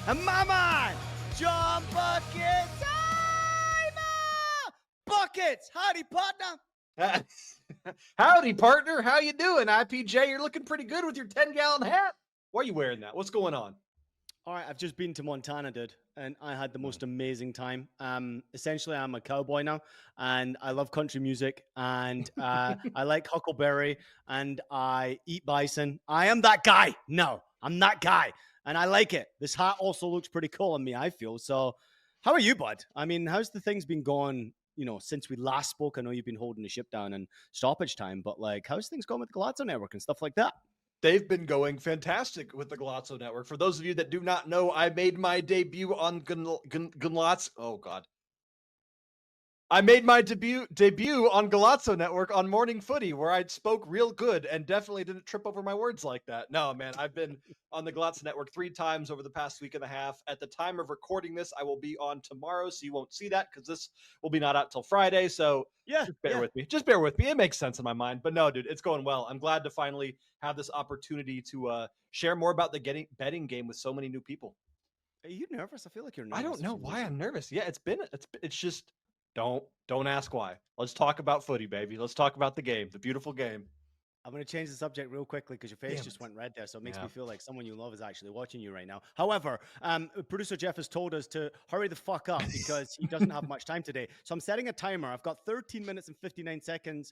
And my man, John Buckets. Buckets! Howdy, partner. Howdy, partner. How you doing, IPJ? You're looking pretty good with your 10-gallon hat. Why are you wearing that? What's going on? All right, I've just been to Montana, dude, and I had the most amazing time. Essentially, I'm a cowboy now, and I love country music, and I like huckleberry, and I eat bison. I am that guy. No, I'm that guy, and I like it. This hat also looks pretty cool on me, I feel. So, how are you, bud? I mean, how's the things been going, since we last spoke? I know you've been holding the ship down and stoppage time, but like, how's things going with the Galazzo Network and stuff like that? They've been going fantastic with the Galazzo Network. For those of you that do not know, I made my debut on Galazzo. Oh, God. I made my debut on Galazzo Network on Morning Footy, where I spoke real good and definitely didn't trip over my words like that. No, man, I've been on the Galazzo Network 3 times over the past week and a half. At the time of recording this, I will be on tomorrow, so you won't see that because this will be not out till Friday. So just bear with me. Just bear with me. It makes sense in my mind. But no, dude, it's going well. I'm glad to finally have this opportunity to share more about the betting game with so many new people. Are you nervous? I feel like you're nervous. I don't know why I'm nervous. Yeah, it's just don't ask why. Let's talk about footy, baby. Let's talk about the game, the beautiful game. I'm going to change the subject real quickly because your face just went red there. So it makes me feel like someone you love is actually watching you right now. However, producer Jeff has told us to hurry the fuck up because he doesn't have much time today. So I'm setting a timer. I've got 13 minutes and 59 seconds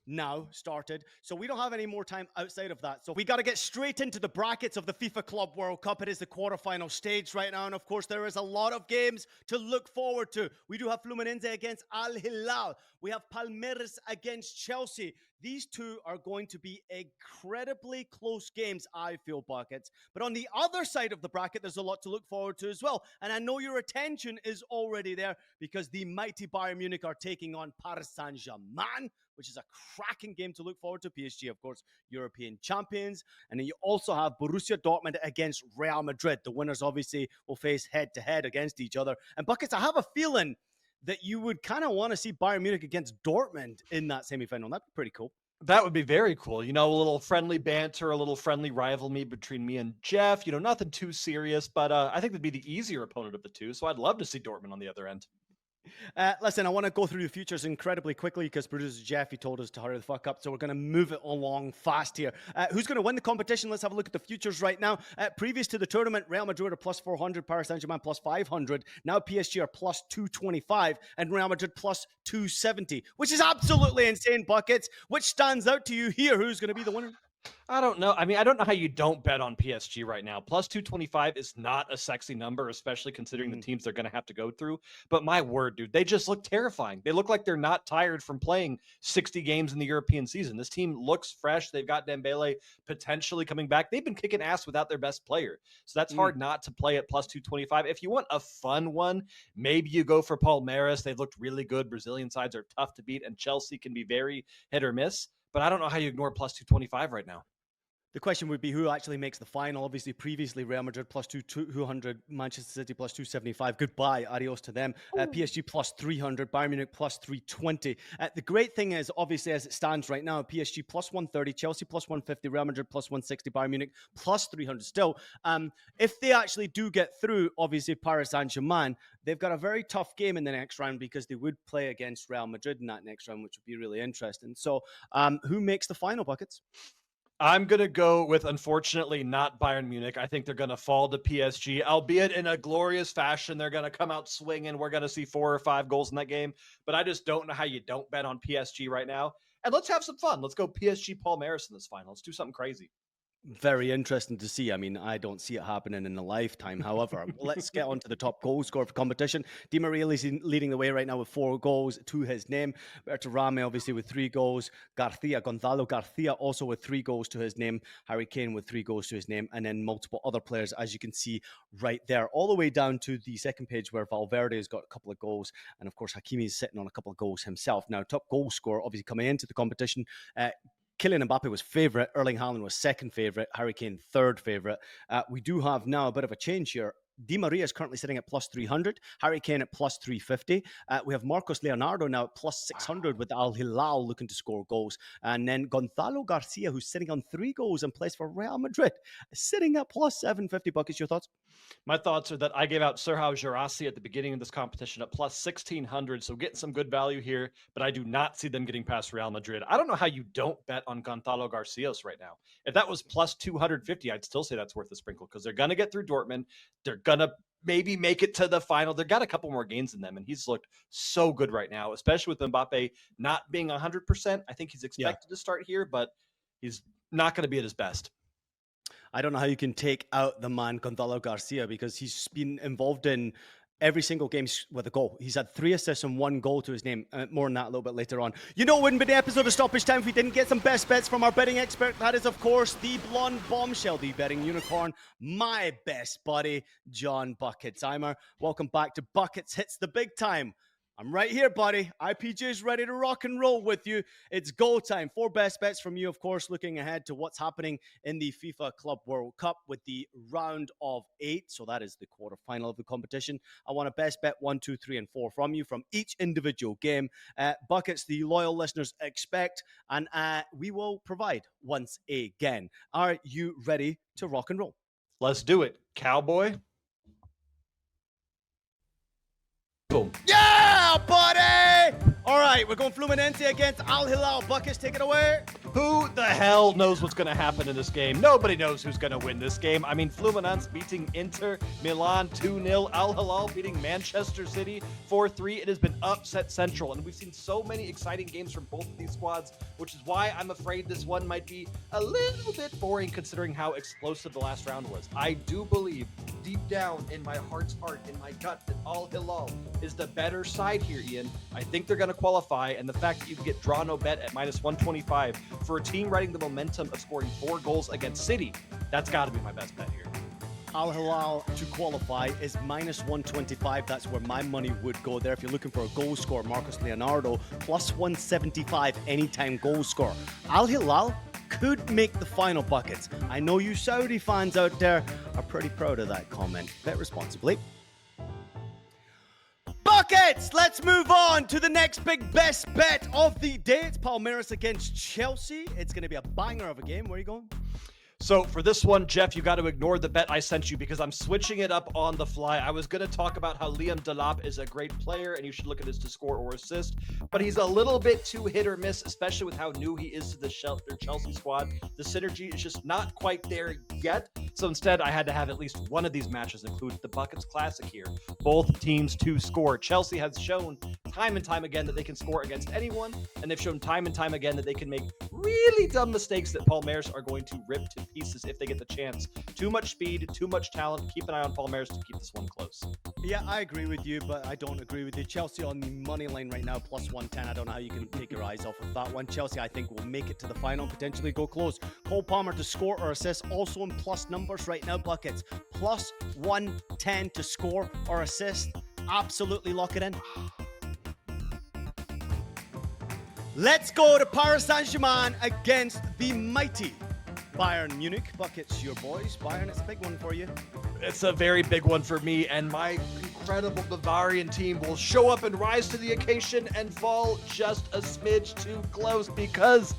now started. So we don't have any more time outside of that. So we got to get straight into the brackets of the FIFA Club World Cup. It is the quarterfinal stage right now. And of course, there is a lot of games to look forward to. We do have Fluminense against Al-Hilal. We have Palmeiras against Chelsea. These two are going to be incredibly close games, I feel, Buckets. But on the other side of the bracket, there's a lot to look forward to as well. And I know your attention is already there because the mighty Bayern Munich are taking on Paris Saint-Germain, which is a cracking game to look forward to. PSG, of course, European champions. And then you also have Borussia Dortmund against Real Madrid. The winners obviously will face head-to-head against each other. And Buckets, I have a feeling that you would kind of want to see Bayern Munich against Dortmund in that semifinal. That'd be pretty cool. That would be very cool. You know, a little friendly banter, a little friendly rivalry between me and Jeff. You know, nothing too serious, but I think that'd be the easier opponent of the two. So I'd love to see Dortmund on the other end. Listen, I want to go through the futures incredibly quickly because producer Jeff, he told us to hurry the fuck up. So we're going to move it along fast here. Who's going to win the competition? Let's have a look at the futures right now. Previous to the tournament, Real Madrid are plus 400, Paris Saint-Germain plus 500. Now PSG are plus 225 and Real Madrid plus 270, which is absolutely insane, Buckets. Which stands out to you here? Who's going to be the winner? I don't know. I mean, I don't know how you don't bet on PSG right now. Plus 225 is not a sexy number, especially considering the teams they're going to have to go through. But my word, dude, they just look terrifying. They look like they're not tired from playing 60 games in the European season. This team looks fresh. They've got Dembele potentially coming back. They've been kicking ass without their best player. So that's hard not to play at plus 225. If you want a fun one, maybe you go for Palmeiras. They've looked really good. Brazilian sides are tough to beat, and Chelsea can be very hit or miss. But I don't know how you ignore plus 225 right now. The question would be who actually makes the final. Obviously, previously, Real Madrid plus 200, Manchester City plus 275. Goodbye, adios to them. PSG plus 300, Bayern Munich plus 320. The great thing is, obviously, as it stands right now, PSG plus 130, Chelsea plus 150, Real Madrid plus 160, Bayern Munich plus 300 still. If they actually do get through, obviously, Paris Saint-Germain, they've got a very tough game in the next round because they would play against Real Madrid in that next round, which would be really interesting. So who makes the final, Buckets? I'm going to go with, unfortunately, not Bayern Munich. I think they're going to fall to PSG, albeit in a glorious fashion. They're going to come out swinging. We're going to see 4 or 5 goals in that game. But I just don't know how you don't bet on PSG right now. And let's have some fun. Let's go PSG Palmeiras in this final. Let's do something crazy. Very interesting to see. I mean, I don't see it happening in a lifetime. However, let's get on to the top goal scorer for competition. Di Maria is leading the way right now with 4 goals to his name. Bertarame, obviously, with 3 goals. Gonzalo Garcia, also with 3 goals to his name. Harry Kane with 3 goals to his name. And then multiple other players, as you can see right there, all the way down to the second page where Valverde has got a couple of goals. And of course, Hakimi is sitting on a couple of goals himself. Now, top goal scorer, obviously, coming into the competition, Kylian Mbappe was favourite. Erling Haaland was second favourite. Harry Kane, third favourite. We do have now a bit of a change here. Di Maria is currently sitting at plus 300. Harry Kane at plus 350. We have Marcos Leonardo now at plus 600 with Al-Hilal looking to score goals. And then Gonzalo Garcia, who's sitting on 3 goals and plays for Real Madrid, sitting at plus 750. Buckets, your thoughts? My thoughts are that I gave out Serhao Girassi at the beginning of this competition at plus 1,600, so getting some good value here, but I do not see them getting past Real Madrid. I don't know how you don't bet on Gonzalo Garcias right now. If that was plus 250, I'd still say that's worth a sprinkle because they're going to get through Dortmund. They're going to maybe make it to the final. They've got a couple more games in them, and he's looked so good right now, especially with Mbappe not being 100%. I think he's expected to start here, but he's not going to be at his best. I don't know how you can take out the man Gonzalo Garcia because he's been involved in every single game with a goal. He's had 3 assists and 1 goal to his name. More than that a little bit later on. You know, it wouldn't be the episode of Stoppage Time if we didn't get some best bets from our betting expert. That is, of course, the blonde bombshell, the betting unicorn, my best buddy, John Bucketsheimer. Welcome back to Buckets Hits the Big Time. I'm right here, buddy. IPJ's ready to rock and roll with you. It's go time. 4 best bets from you, of course, looking ahead to what's happening in the FIFA Club World Cup with the round of 8. So that is the quarterfinal of the competition. I want a best bet 1, 2, 3, and 4 from you from each individual game. Buckets, the loyal listeners expect, and we will provide once again. Are you ready to rock and roll? Let's do it, Cowboy. Boom. Yeah, buddy! All right, we're going Fluminense against Al-Hilal. Buckets, take it away. Who the hell knows what's going to happen in this game? Nobody knows who's going to win this game. I mean, Fluminense beating Inter Milan 2-0. Al-Hilal beating Manchester City 4-3. It has been upset central, and we've seen so many exciting games from both of these squads, which is why I'm afraid this one might be a little bit boring considering how explosive the last round was. I do believe deep down in my heart's heart, in my gut, that Al-Hilal is the better side here, Ian. I think they're going to qualify, and the fact that you can get draw no bet at minus 125 for a team riding the momentum of scoring 4 goals against City, that's got to be my best bet here. Al-Hilal to qualify is minus 125. That's where my money would go there. If you're looking for a goal scorer, Marcos Leonardo, plus 175 anytime goal scorer. Al-Hilal could make the final. Buckets. I know you Saudi fans out there are pretty proud of that comment. Bet responsibly. Buckets! Let's move on to the next big best bet of the day. It's Palmeiras against Chelsea. It's going to be a banger of a game. Where are you going? So for this one, Jeff, you got to ignore the bet I sent you because I'm switching it up on the fly. I was going to talk about how Liam Delap is a great player and you should look at his to score or assist, but he's a little bit too hit or miss, especially with how new he is to the Chelsea squad. The synergy is just not quite there yet. So instead, I had to have at least one of these matches include the Buckets Classic here. Both teams to score. Chelsea has shown time and time again that they can score against anyone, and they've shown time and time again that they can make really dumb mistakes that Palmeiras are going to rip to pieces if they get the chance. Too much speed, too much talent. Keep an eye on Palmeiras to keep this one close. Yeah, I agree with you, but I don't agree with you. Chelsea on the money line right now, plus 110. I don't know how you can take your eyes off of that one. Chelsea, I think, will make it to the final, potentially go close. Cole Palmer to score or assist, also in plus numbers right now. Buckets, plus 110 to score or assist. Absolutely lock it in. Let's go to Paris Saint-Germain against the mighty Bayern Munich. Buckets, your boys. Bayern, it's a big one for you. It's a very big one for me, and my incredible Bavarian team will show up and rise to the occasion and fall just a smidge too close because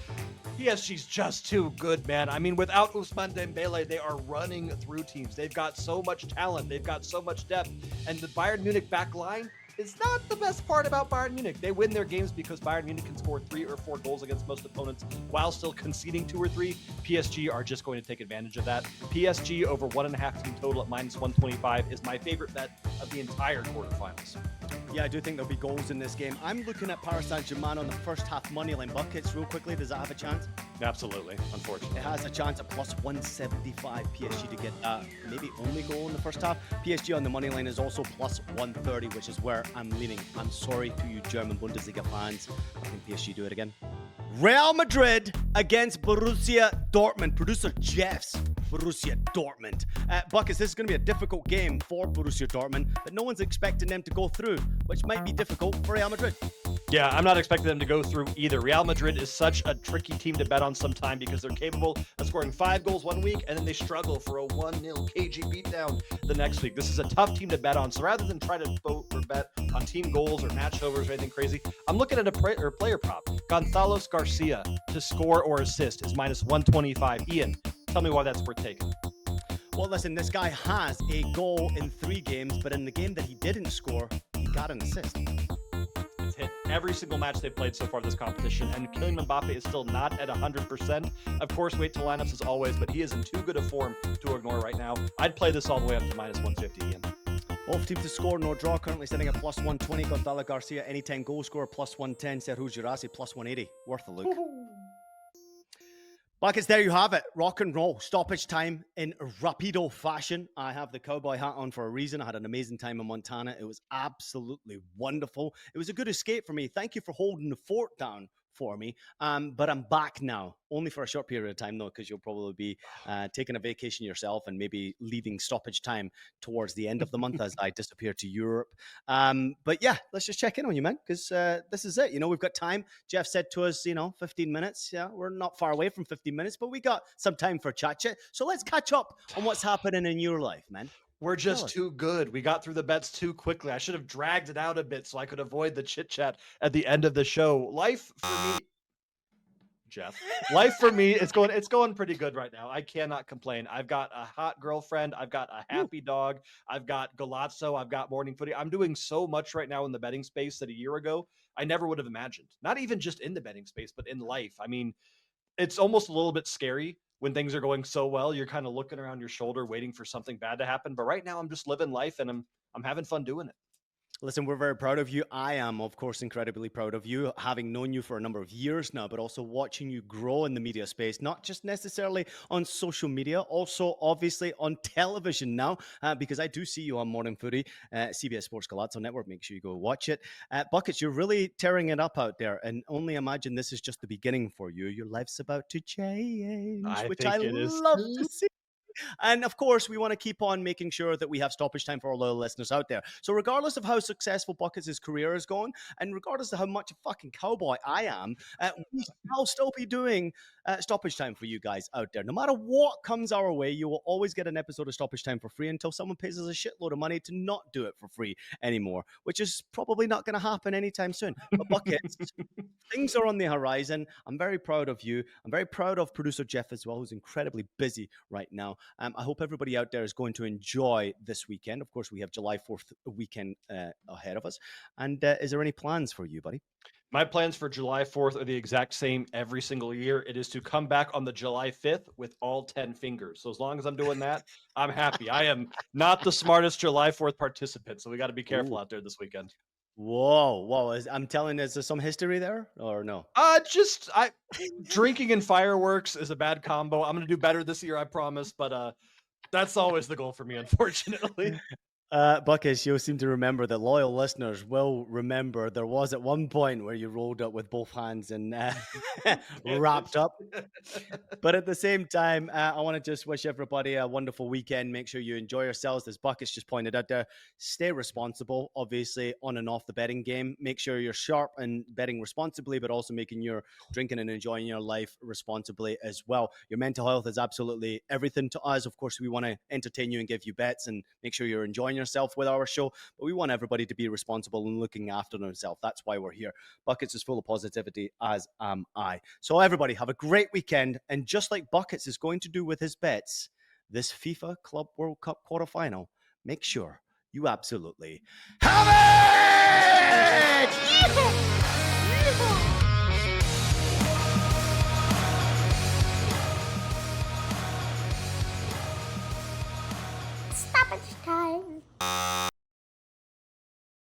PSG's just too good, man. I mean, without Ousmane Dembele, they are running through teams. They've got so much talent. They've got so much depth, and the Bayern Munich back line is not the best part about Bayern Munich. They win their games because Bayern Munich can score 3 or 4 goals against most opponents while still conceding 2 or 3. PSG are just going to take advantage of that. PSG over 1.5 team total at minus 125 is my favorite bet of the entire quarterfinals. Yeah, I do think there'll be goals in this game. I'm looking at Paris Saint-Germain on the first half money line. Buckets, real quickly, does that have a chance? Absolutely, unfortunately. It has a chance at plus 175 PSG to get maybe only goal in the first half. PSG on the money line is also plus 130, which is where I'm leaning. I'm sorry to you German Bundesliga fans. I think PSG do it again. Real Madrid against Borussia Dortmund. Producer Jeff's Borussia Dortmund. Buckets, this is going to be a difficult game for Borussia Dortmund, but no one's expecting them to go through, which might be difficult for Real Madrid. Yeah, I'm not expecting them to go through either. Real Madrid is such a tricky team to bet on sometime because they're capable of scoring 5 goals one week and then they struggle for a 1-0 KG beatdown the next week. This is a tough team to bet on. So rather than try to vote or bet on team goals or match overs or anything crazy, I'm looking at a player prop. Gonzalo Garcia to score or assist is minus 125. Ian, tell me why that's worth taking. Well, listen, this guy has a goal in 3 games, but in the game that he didn't score, he got an assist. It's hit every single match they've played so far this competition, and Kylian Mbappe is still not at 100%. Of course, wait till lineups as always, but he is in too good a form to ignore right now. I'd play this all the way up to minus 150, Ian. Both teams to score, no draw, currently sitting at plus 120. Gonzalo Garcia, anytime goal scorer, plus 110. Serhou Girassi, plus 180. Worth a look. Buckets, there you have it. Rock and roll. Stoppage time in rapido fashion. I have the cowboy hat on for a reason. I had an amazing time in Montana. It was absolutely wonderful. It was a good escape for me. Thank you for holding the fort down for me. But I'm back now, only for a short period of time, though, because you'll probably be taking a vacation yourself and maybe leaving stoppage time towards the end of the month as I disappear to Europe. But yeah, let's just check in on you, man, because this is it. You know, we've got time. Jeff said to us, 15 minutes. Yeah, we're not far away from 15 minutes, but we got some time for chat. So let's catch up on what's happening in your life, man. We're just too good. We got through the bets too quickly. I should have dragged it out a bit so I could avoid the chit chat at the end of the show. Life for me, Jeff. Life for me, it's going pretty good right now. I cannot complain. I've got a hot girlfriend. I've got a happy dog. I've got Golazzo. I've got morning footy. I'm doing so much right now in the betting space that a year ago I never would have imagined. Not even just in the betting space, but in life. I mean, it's almost a little bit scary when things are going so well. You're kind of looking around your shoulder, waiting for something bad to happen. But right now, I'm just living life, and I'm having fun doing it. Listen, we're very proud of you. I am, of course, incredibly proud of you, having known you for a number of years now, but also watching you grow in the media space, not just necessarily on social media, also obviously on television now, because I do see you on Morning Footy, CBS Sports Golazzo Network. Make sure you go watch it. Buckets, you're really tearing it up out there, and only imagine this is just the beginning for you. Your life's about to change, which I love to see. And of course, we want to keep on making sure that we have stoppage time for our loyal listeners out there. So regardless of how successful Buckets' career is going, and regardless of how much a fucking cowboy I am, I'll still be doing stoppage time for you guys out there. No matter what comes our way, you will always get an episode of stoppage time for free until someone pays us a shitload of money to not do it for free anymore, which is probably not going to happen anytime soon. But Buckets, things are on the horizon. I'm very proud of you. I'm very proud of producer Jeff as well, who's incredibly busy right now. I hope everybody out there is going to enjoy this weekend. Of course, we have July 4th weekend ahead of us. And is there any plans for you, buddy? My plans for July 4th are the exact same every single year. It is to come back on the July 5th with all 10 fingers. So as long as I'm doing that, I'm happy. I am not the smartest July 4th participant, so we got to be careful out there this weekend. Whoa. I'm telling, is there some history there or no? Drinking and fireworks is a bad combo. I'm going to do better this year, I promise. But that's always the goal for me, unfortunately. Buckets, you'll seem to remember that loyal listeners will remember there was at one point where you rolled up with both hands and wrapped up. But at the same time, I want to just wish everybody a wonderful weekend. Make sure you enjoy yourselves. As Buckets just pointed out there, stay responsible, obviously, on and off the betting game. Make sure you're sharp and betting responsibly, but also making your drinking and enjoying your life responsibly as well. Your mental health is absolutely everything to us. Of course, we want to entertain you and give you bets and make sure you're enjoying yourself with our show, but we want everybody to be responsible and looking after themselves. That's why we're here. Buckets is full of positivity, as am I. So everybody have a great weekend, and just like Buckets is going to do with his bets, this FIFA Club World Cup quarterfinal, make sure you absolutely have it! Stoppage time.